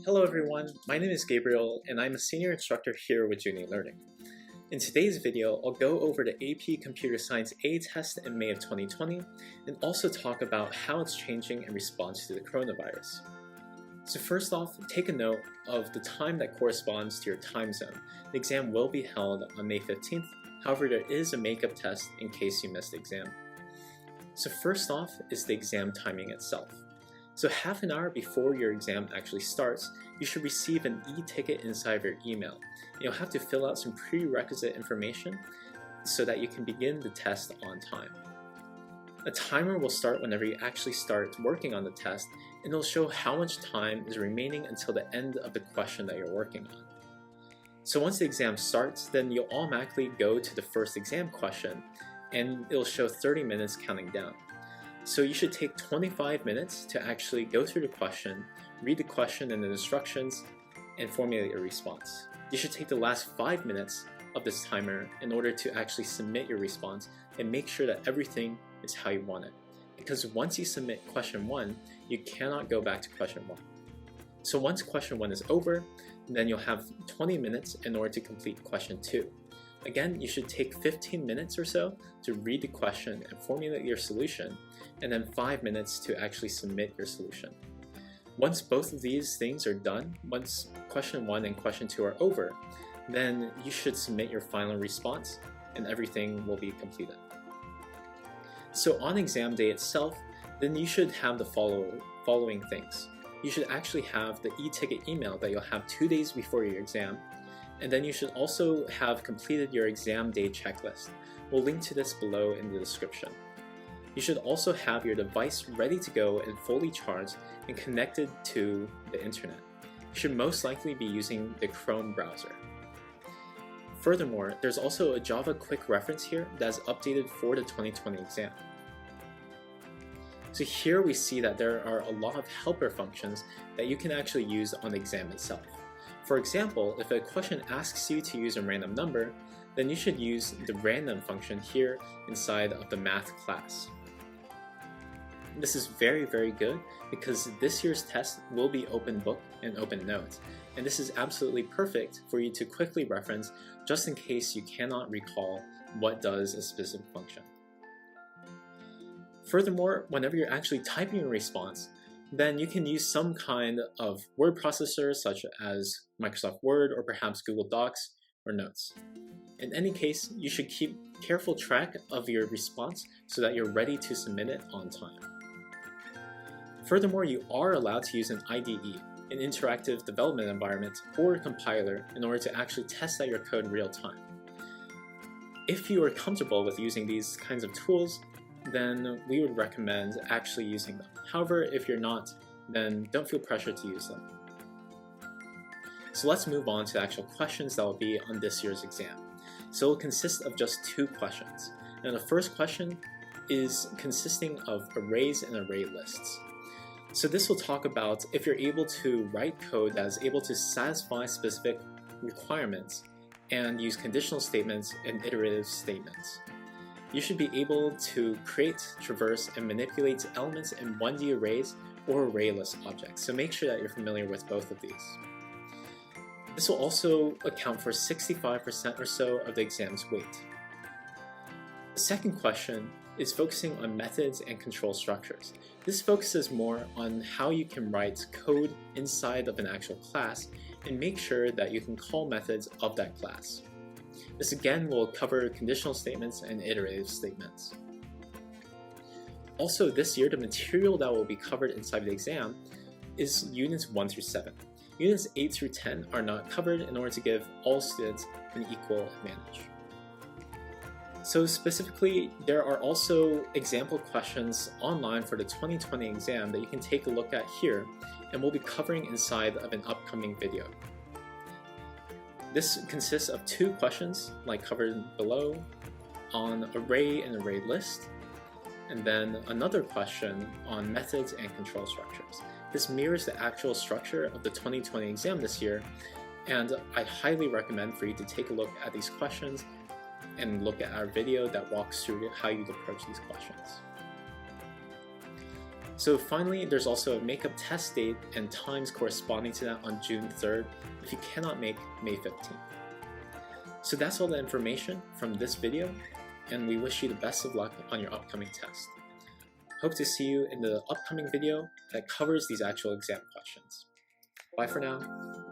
Hello everyone, my name is Gabriel and I'm a senior instructor here with Juni Learning. In today's video, I'll go over the AP Computer Science A test in May of 2020 and also talk about how it's changing in response to the coronavirus. So first off, take a note of the time that corresponds to your time zone. The exam will be held on May 15th, however there is a makeup test in case you missed the exam. So first off is the exam timing itself. So half an hour before your exam actually starts, you should receive an e-ticket inside of your email. You'll have to fill out some prerequisite information so that you can begin the test on time. A timer will start whenever you actually start working on the test, and it'll show how much time is remaining until the end of the question that you're working on. So once the exam starts, then you'll automatically go to the first exam question, and it'll show 30 minutes counting down. So you should take 25 minutes to actually go through the question, read the question and the instructions, and formulate a response. You should take the last 5 minutes of this timer in order to actually submit your response and make sure that everything is how you want it. Because once you submit question 1, you cannot go back to question 1. So once question 1 is over, then you'll have 20 minutes in order to complete question 2. Again, you should take 15 minutes or so to read the question and formulate your solution, and then 5 minutes to actually submit your solution. Once both of these things are done, once question 1 and question 2 are over, then you should submit your final response and everything will be completed. So on exam day itself, then you should have the following things. You should actually have the e-ticket email that you'll have 2 days before your exam, and then you should also have completed your exam day checklist. We'll link to this below in the description. You should also have your device ready to go and fully charged and connected to the internet. You should most likely be using the Chrome browser. Furthermore, there's also a Java quick reference here that's updated for the 2020 exam. So here we see that there are a lot of helper functions that you can actually use on the exam itself. For example, if a question asks you to use a random number, then you should use the random function here inside of the math class. This is very good because this year's test will be open book and open notes, and this is absolutely perfect for you to quickly reference just in case you cannot recall what does a specific function. Furthermore, whenever you're actually typing a response, then you can use some kind of word processor such as Microsoft Word or perhaps Google Docs or Notes. In any case, you should keep careful track of your response so that you're ready to submit it on time. Furthermore, you are allowed to use an IDE, an interactive development environment, or a compiler in order to actually test out your code in real time. If you are comfortable with using these kinds of tools, then we would recommend actually using them. However, if you're not, then don't feel pressure to use them. So let's move on to the actual questions that will be on this year's exam. So it will consist of just 2 questions. Now the first question is consisting of arrays and array lists. So this will talk about if you're able to write code that is able to satisfy specific requirements and use conditional statements and iterative statements. You should be able to create, traverse, and manipulate elements in 1D arrays or arrayless objects, so make sure that you're familiar with both of these. This will also account for 65% or so of the exam's weight. The second question is focusing on methods and control structures. This focuses more on how you can write code inside of an actual class and make sure that you can call methods of that class. This again will cover conditional statements and iterative statements. Also this year, the material that will be covered inside the exam is units 1 through 7. Units 8 through 10 are not covered in order to give all students an equal advantage. So specifically, there are also example questions online for the 2020 exam that you can take a look at here, and we'll be covering inside of an upcoming video. This consists of 2 questions, like covered below, on array and array list, and then another question on methods and control structures. This mirrors the actual structure of the 2020 exam this year, and I highly recommend for you to take a look at these questions and look at our video that walks through how you'd approach these questions. So finally, there's also a makeup test date and times corresponding to that on June 3rd if you cannot make May 15th. So that's all the information from this video, and we wish you the best of luck on your upcoming test. Hope to see you in the upcoming video that covers these actual exam questions. Bye for now.